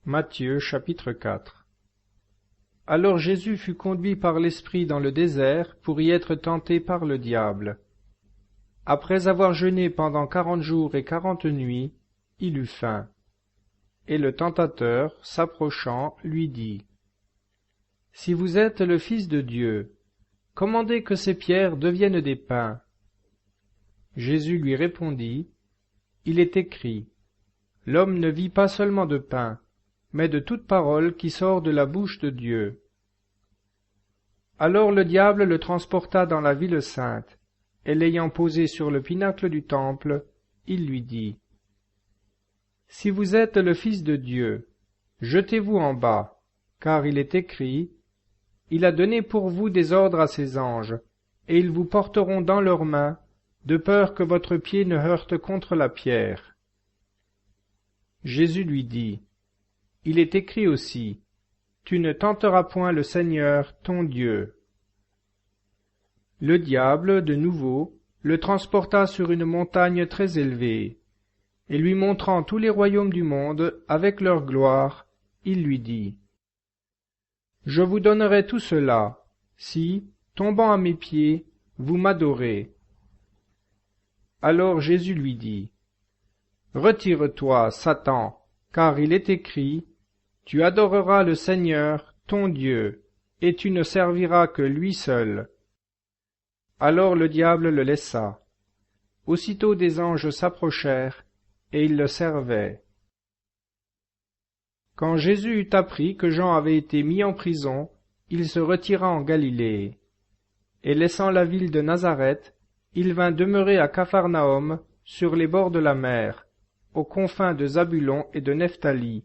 Matthieu chapitre 4. Alors Jésus fut conduit par l'Esprit dans le désert pour y être tenté par le diable. Après avoir jeûné pendant 40 jours et 40 nuits, il eut faim. Et le tentateur, s'approchant, lui dit : « Si vous êtes le Fils de Dieu, commandez que ces pierres deviennent des pains. » Jésus lui répondit : « Il est écrit : L'homme ne vit pas seulement de pain, mais de toute parole qui sort de la bouche de Dieu. » Alors le diable le transporta dans la ville sainte, et l'ayant posé sur le pinacle du temple, il lui dit : « Si vous êtes le Fils de Dieu, jetez-vous en bas, car il est écrit : Il a donné pour vous des ordres à ses anges, et ils vous porteront dans leurs mains, de peur que votre pied ne heurte contre la pierre. » Jésus lui dit : « Il est écrit aussi : Tu ne tenteras point le Seigneur, ton Dieu. » Le diable, de nouveau, le transporta sur une montagne très élevée, et lui montrant tous les royaumes du monde avec leur gloire, il lui dit : « Je vous donnerai tout cela, si, tombant à mes pieds, vous m'adorez. » Alors Jésus lui dit : « Retire-toi, Satan, car il est écrit : Tu adoreras le Seigneur, ton Dieu, et tu ne serviras que lui seul. » Alors le diable le laissa. Aussitôt des anges s'approchèrent, et ils le servaient. Quand Jésus eut appris que Jean avait été mis en prison, il se retira en Galilée. Et laissant la ville de Nazareth, il vint demeurer à Capharnaüm, sur les bords de la mer, aux confins de Zabulon et de Nephtali,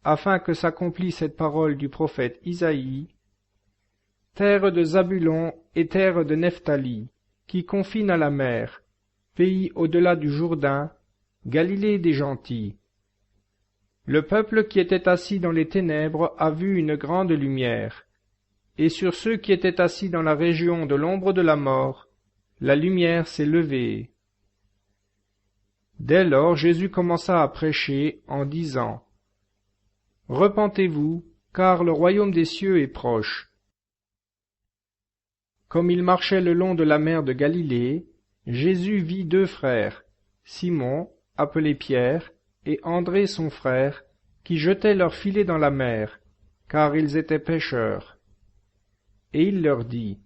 afin que s'accomplisse cette parole du prophète Isaïe : « Terre de Zabulon et terre de Nephtali, qui confine à la mer, pays au-delà du Jourdain, Galilée des gentils. Le peuple qui était assis dans les ténèbres a vu une grande lumière, et sur ceux qui étaient assis dans la région de l'ombre de la mort, la lumière s'est levée. » Dès lors Jésus commença à prêcher en disant : « Repentez-vous, car le royaume des cieux est proche. » Comme il marchait le long de la mer de Galilée, Jésus vit deux frères, Simon, appelé Pierre, et André son frère, qui jetaient leurs filets dans la mer, car ils étaient pêcheurs. Et il leur dit :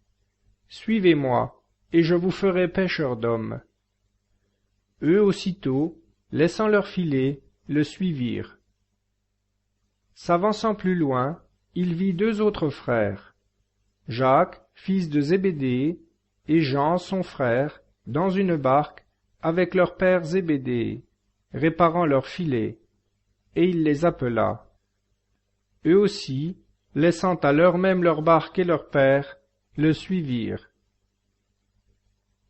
« Suivez-moi, et je vous ferai pêcheurs d'hommes. » Eux aussitôt, laissant leurs filets, le suivirent. S'avançant plus loin, il vit deux autres frères, Jacques, fils de Zébédée, et Jean, son frère, dans une barque, avec leur père Zébédée, réparant leurs filets, et il les appela. Eux aussi, laissant à l'heure même leur barque et leur père, le suivirent.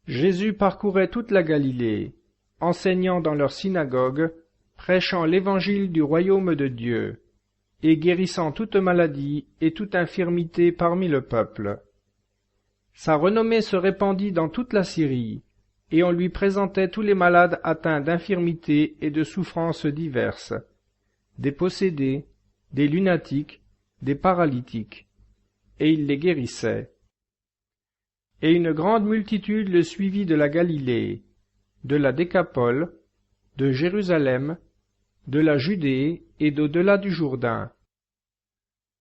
Jésus parcourait toute la Galilée, enseignant dans leurs synagogues, prêchant l'évangile du royaume de Dieu, et guérissant toute maladie et toute infirmité parmi le peuple. Sa renommée se répandit dans toute la Syrie, et on lui présentait tous les malades atteints d'infirmités et de souffrances diverses, des possédés, des lunatiques, des paralytiques, et il les guérissait. Et une grande multitude le suivit de la Galilée, de la Décapole, de Jérusalem, de la Judée et d'au-delà du Jourdain,